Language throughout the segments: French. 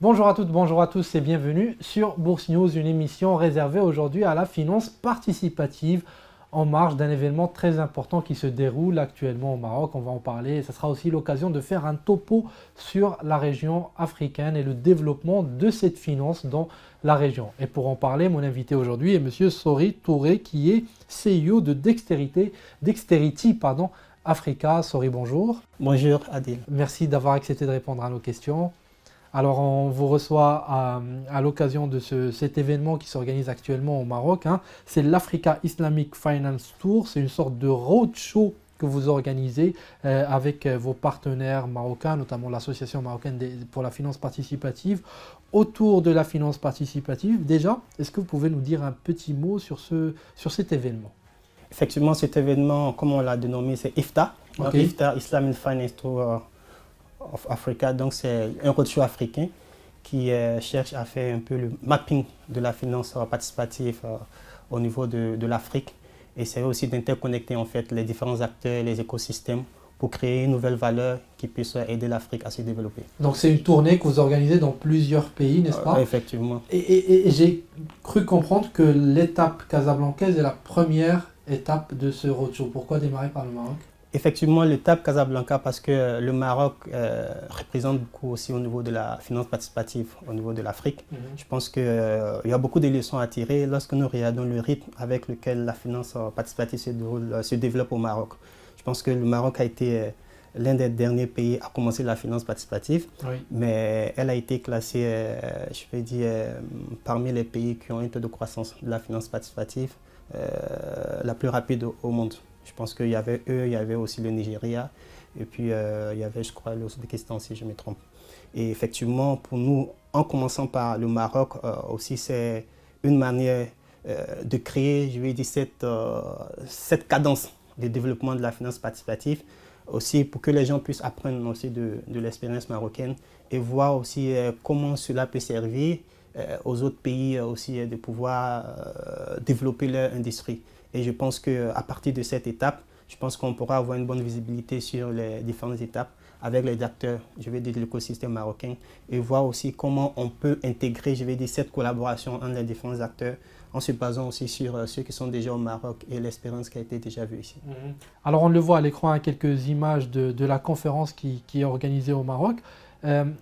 Bonjour à toutes, bonjour à tous et bienvenue sur Bourse News, une émission réservée aujourd'hui à la finance participative en marge d'un événement très important qui se déroule actuellement au Maroc. On va en parler et ce sera aussi l'occasion de faire un topo sur la région africaine et le développement de cette finance dans la région. Et pour en parler, mon invité aujourd'hui est M. Sori Touré qui est CEO de Dexterity Africa. Sori, bonjour. Bonjour Adil. Merci d'avoir accepté de répondre à nos questions. Alors, on vous reçoit à l'occasion de cet événement qui s'organise actuellement au Maroc. C'est l'Africa Islamic Finance Tour. C'est une sorte de roadshow que vous organisez avec vos partenaires marocains, notamment l'Association marocaine pour la finance participative, autour de la finance participative. Déjà, est-ce que vous pouvez nous dire un petit mot sur cet événement? Effectivement, cet événement, comme on l'a dénommé, c'est IFTA. Okay. IFTA, Islamic Finance Tour of Africa. Donc, c'est un roadshow africain qui cherche à faire un peu le mapping de la finance participative au niveau de l'Afrique. Et c'est aussi d'interconnecter en fait les différents acteurs, les écosystèmes pour créer une nouvelle valeur qui puisse aider l'Afrique à se développer. Donc c'est une tournée que vous organisez dans plusieurs pays, n'est-ce pas? Effectivement. Et j'ai cru comprendre que l'étape casablancaise est la première étape de ce roadshow. Pourquoi démarrer par le Maroc? Effectivement, l'étape Casablanca, parce que le Maroc représente beaucoup aussi au niveau de la finance participative, au niveau de l'Afrique. Je pense qu'il y a beaucoup de leçons à tirer lorsque nous regardons le rythme avec lequel la finance participative se développe au Maroc. Je pense que le Maroc a été l'un des derniers pays à commencer la finance participative, oui. Mais elle a été classée, je vais dire, parmi les pays qui ont un taux de croissance de la finance participative la plus rapide au monde. Je pense qu'il y avait eux, il y avait aussi le Nigeria, et puis il y avait, je crois, l'Ouzbékistan, si je me trompe. Et effectivement, pour nous, en commençant par le Maroc, aussi, c'est une manière de créer, je vais dire, cette cadence de développement de la finance participative, aussi pour que les gens puissent apprendre aussi de l'expérience marocaine et voir aussi comment cela peut servir aux autres pays aussi de pouvoir développer leur industrie. Et je pense qu'à partir de cette étape, je pense qu'on pourra avoir une bonne visibilité sur les différentes étapes avec les acteurs, je vais dire, de l'écosystème marocain et voir aussi comment on peut intégrer, je vais dire, cette collaboration entre les différents acteurs en se basant aussi sur ceux qui sont déjà au Maroc et l'expérience qui a été déjà vue ici. Alors on le voit à l'écran, quelques images de la conférence qui est organisée au Maroc.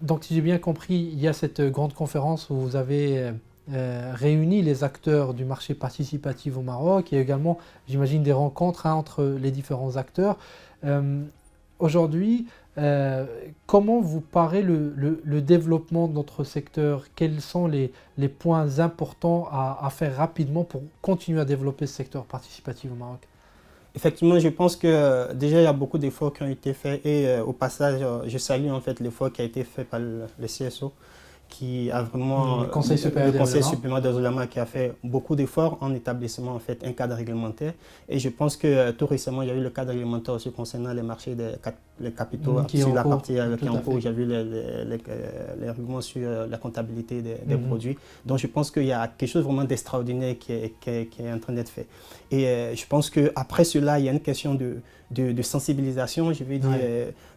Donc si j'ai bien compris, il y a cette grande conférence où vous avez réuni les acteurs du marché participatif au Maroc. Il y a également, j'imagine, des rencontres entre les différents acteurs. Aujourd'hui, comment vous paraît le développement de notre secteur? Quels sont les points importants à faire rapidement pour continuer à développer ce secteur participatif au Maroc? Effectivement, je pense que déjà il y a beaucoup d'efforts qui ont été faits et au passage, je salue en fait l'effort qui a été fait par le CSO qui a vraiment le Conseil supérieur des oulémas qui a fait beaucoup d'efforts en établissant en fait un cadre réglementaire. Et je pense que tout récemment, il y a eu le cadre réglementaire aussi concernant les marchés des capitaux sur la partie qui est en cours. J'ai vu les règlements sur la comptabilité des produits. Donc je pense qu'il y a quelque chose vraiment d'extraordinaire qui est en train d'être fait. Et je pense qu'après cela, il y a une question de sensibilisation, je vais dire,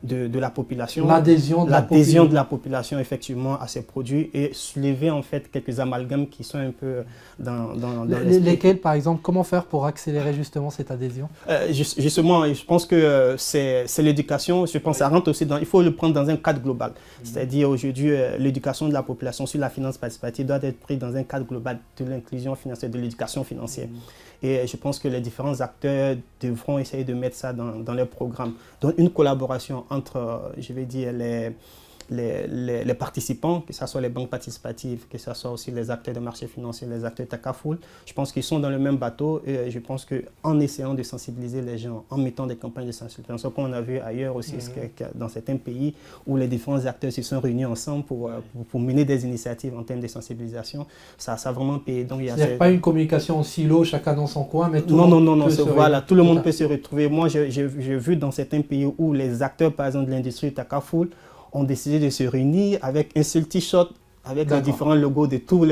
de la population. L'adhésion de la population, effectivement, à ces produits et soulever, en fait, quelques amalgames qui sont un peu dans lesquels, par exemple, comment faire pour accélérer justement cette adhésion? Justement, je pense que c'est l'éducation. Je pense que ça rentre aussi il faut le prendre dans un cadre global. C'est-à-dire, aujourd'hui, l'éducation de la population sur la finance participative doit être prise dans un cadre global de l'inclusion financière, de l'éducation financière. Et je pense que les différents acteurs devront essayer de mettre ça dans leurs programmes. Donc une collaboration entre, je vais dire, les participants, que ce soit les banques participatives, que ce soit aussi les acteurs de marché financier, les acteurs Takafoul, je pense qu'ils sont dans le même bateau et je pense qu'en essayant de sensibiliser les gens, en mettant des campagnes de sensibilisation, comme on a vu ailleurs aussi dans certains pays où les différents acteurs se sont réunis ensemble pour mener des initiatives en termes de sensibilisation, ça a vraiment payé. Donc, il n'y a pas une communication en silo, chacun dans son coin, mais tout le monde peut se retrouver. Moi, j'ai vu dans certains pays où les acteurs, par exemple, de l'industrie Takafoul, ont décidé de se réunir avec un seul t-shirt, avec les différents logos de tous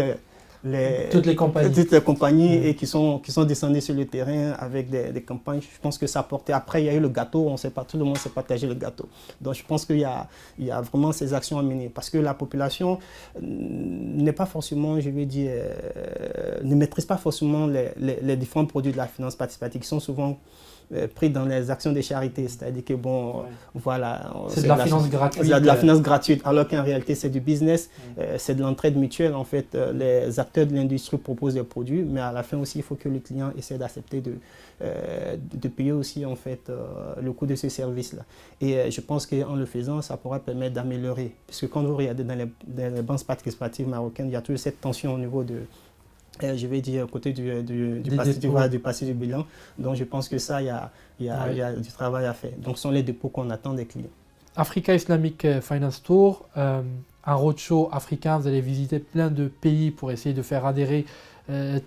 toutes les compagnies et qui sont descendues sur le terrain avec des campagnes. Je pense que ça a porté. Après, il y a eu le gâteau, on sait pas, tout le monde s'est partagé le gâteau. Donc je pense qu'il y a vraiment ces actions à mener parce que la population n'est pas forcément, je vais dire, ne maîtrise pas forcément les différents produits de la finance participative qui sont souvent pris dans les actions de charité, c'est-à-dire que voilà, c'est de la finance gratuite. C'est de la finance gratuite, alors qu'en réalité c'est du business, c'est de l'entraide mutuelle. En fait, les acteurs de l'industrie proposent des produits, mais à la fin aussi il faut que le client essaie d'accepter de payer aussi en fait le coût de ce service-là. Et je pense qu'en le faisant, ça pourra permettre d'améliorer, puisque quand vous regardez dans les banques participatives marocaines, il y a toujours cette tension au niveau de je vais dire côté du passé du bilan. Donc je pense que ça, il y a du travail à faire. Donc ce sont les dépôts qu'on attend des clients. Africa Islamic Finance Tour, un roadshow africain, vous allez visiter plein de pays pour essayer de faire adhérer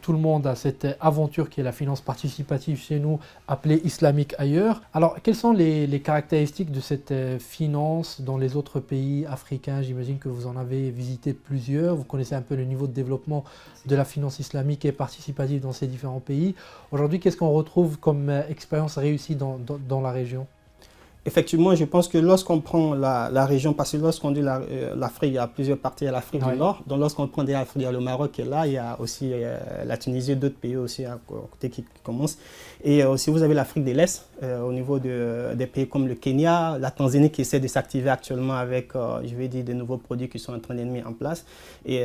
tout le monde à cette aventure qui est la finance participative chez nous, appelée islamique ailleurs. Alors, quelles sont les caractéristiques de cette finance dans les autres pays africains? J'imagine que vous en avez visité plusieurs, vous connaissez un peu le niveau de développement de la finance islamique et participative dans ces différents pays. Aujourd'hui, qu'est-ce qu'on retrouve comme expérience réussie dans la région? Effectivement, je pense que lorsqu'on prend la région, parce que lorsqu'on dit l'Afrique, il y a plusieurs parties à l'Afrique du Nord. Donc lorsqu'on prend l'Afrique, il y a le Maroc qui est là, il y a aussi la Tunisie, d'autres pays aussi à côté qui commencent. Et aussi vous avez l'Afrique de l'Est, au niveau des pays comme le Kenya, la Tanzanie qui essaie de s'activer actuellement avec, je vais dire, des nouveaux produits qui sont en train d'être mis en place. Et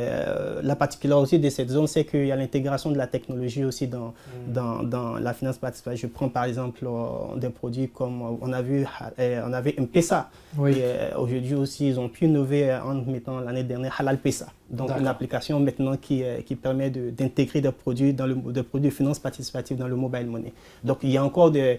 la particularité de cette zone, c'est qu'il y a l'intégration de la technologie aussi dans la finance participative. Je prends par exemple des produits comme on avait M-Pesa. Oui. Aujourd'hui aussi, ils ont pu innover en mettant l'année dernière Halal Pesa. Donc une application maintenant qui permet d'intégrer des produits de finance participative dans le mobile money. Donc il y a encore des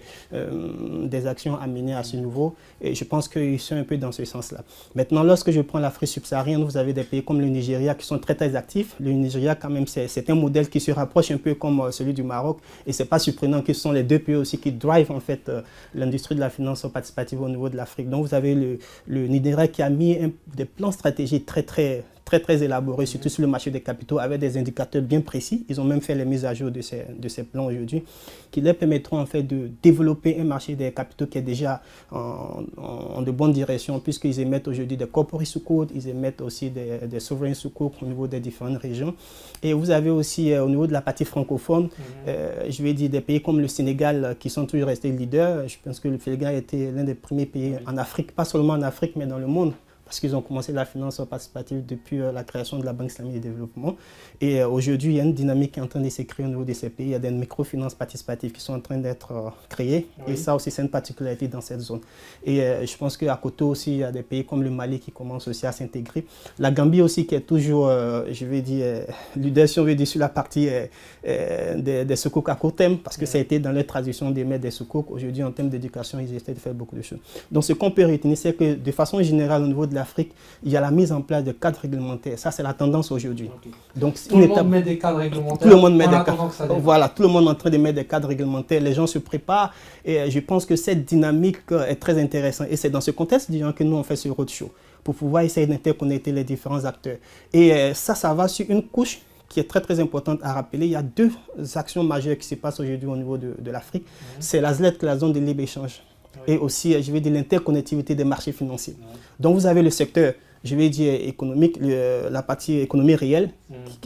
actions à mener à ce niveau et je pense qu'ils sont un peu dans ce sens-là. Maintenant, lorsque je prends l'Afrique subsaharienne, vous avez des pays comme le Nigeria qui sont très très actifs. Le Nigeria quand même c'est un modèle qui se rapproche un peu comme celui du Maroc et c'est pas surprenant que ce sont les deux pays aussi qui drivent en fait l'industrie de la finance participative au niveau de l'Afrique. Donc vous avez le Nigeria qui a mis des plans stratégiques très élaborés, surtout sur le marché des capitaux, avec des indicateurs bien précis. Ils ont même fait les mises à jour de ces plans aujourd'hui, qui leur permettront en fait de développer un marché des capitaux qui est déjà en de bonnes directions, puisqu'ils émettent aujourd'hui des corporate sous-codes, ils émettent aussi des souverains sous-codes au niveau des différentes régions. Et vous avez aussi au niveau de la partie francophone, je vais dire des pays comme le Sénégal qui sont toujours restés leaders. Je pense que le Sénégal était l'un des premiers pays en Afrique, pas seulement en Afrique, mais dans le monde, parce qu'ils ont commencé la finance participative depuis la création de la Banque islamique de développement. Et aujourd'hui, il y a une dynamique qui est en train de se créer au niveau de ces pays. Il y a des microfinances participative qui sont en train d'être créées. Oui. Et ça aussi, c'est une particularité dans cette zone. Et je pense qu'à côté aussi, il y a des pays comme le Mali qui commencent aussi à s'intégrer. La Gambie aussi qui est toujours, je vais dire, leader, si on veut dire, sur la partie des soukouk à court terme, parce que ça a été dans leur tradition d'émettre des soukouk. Aujourd'hui, en termes d'éducation, ils essaient de faire beaucoup de choses. Donc ce qu'on peut retenir, c'est que de façon générale, au niveau de l'Afrique, il y a la mise en place de cadres réglementaires. Ça, c'est la tendance aujourd'hui. Okay. Donc, tout le monde met des cadres réglementaires. Tout le monde met des cadres. Voilà, tout le monde est en train de mettre des cadres réglementaires. Les gens se préparent et je pense que cette dynamique est très intéressante. Et c'est dans ce contexte que nous, on fait ce roadshow pour pouvoir essayer d'interconnecter les différents acteurs. Et ça va sur une couche qui est très importante à rappeler. Il y a deux actions majeures qui se passent aujourd'hui au niveau de l'Afrique. C'est la ZLED, la zone de libre-échange. Et aussi, je vais dire, l'interconnectivité des marchés financiers. Donc, vous avez le secteur, je vais dire, économique, la partie économie réelle,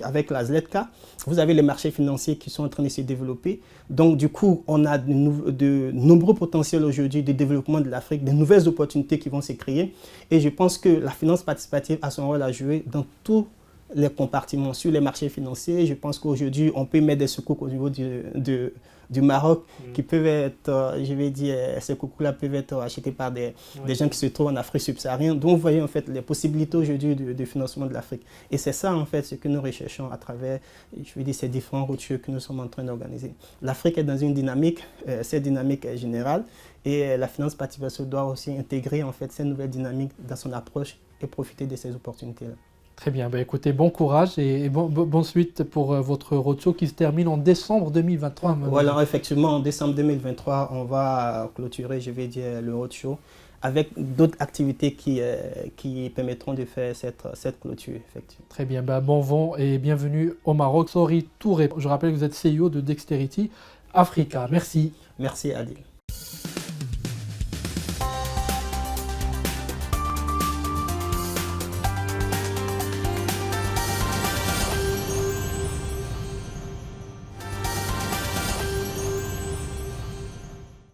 avec la ZLEDCA. Vous avez les marchés financiers qui sont en train de se développer. Donc, du coup, on a de nombreux potentiels aujourd'hui de développement de l'Afrique, de nouvelles opportunités qui vont se créer. Et je pense que la finance participative a son rôle à jouer dans tous les compartiments sur les marchés financiers. Je pense qu'aujourd'hui, on peut mettre des secours au niveau du Maroc qui peuvent être, je vais dire, ces coucous-là peuvent être achetés par des gens qui se trouvent en Afrique subsaharienne. Donc, vous voyez en fait les possibilités aujourd'hui de financement de l'Afrique. Et c'est ça en fait ce que nous recherchons à travers, je vais dire, ces différents roadshows que nous sommes en train d'organiser. L'Afrique est dans une dynamique, cette dynamique est générale et la finance participative doit aussi intégrer en fait cette nouvelle dynamique dans son approche et profiter de ces opportunités-là. Très bien, écoutez, bon courage et bonne suite pour votre roadshow qui se termine en décembre 2023. Voilà, effectivement, en décembre 2023, on va clôturer, je vais dire, le roadshow Avec d'autres activités qui permettront de faire cette clôture, effectivement. Très bien, bon vent et bienvenue au Maroc. Sori Touré, je rappelle que vous êtes CEO de Dexterity Africa. Merci. Merci Adil.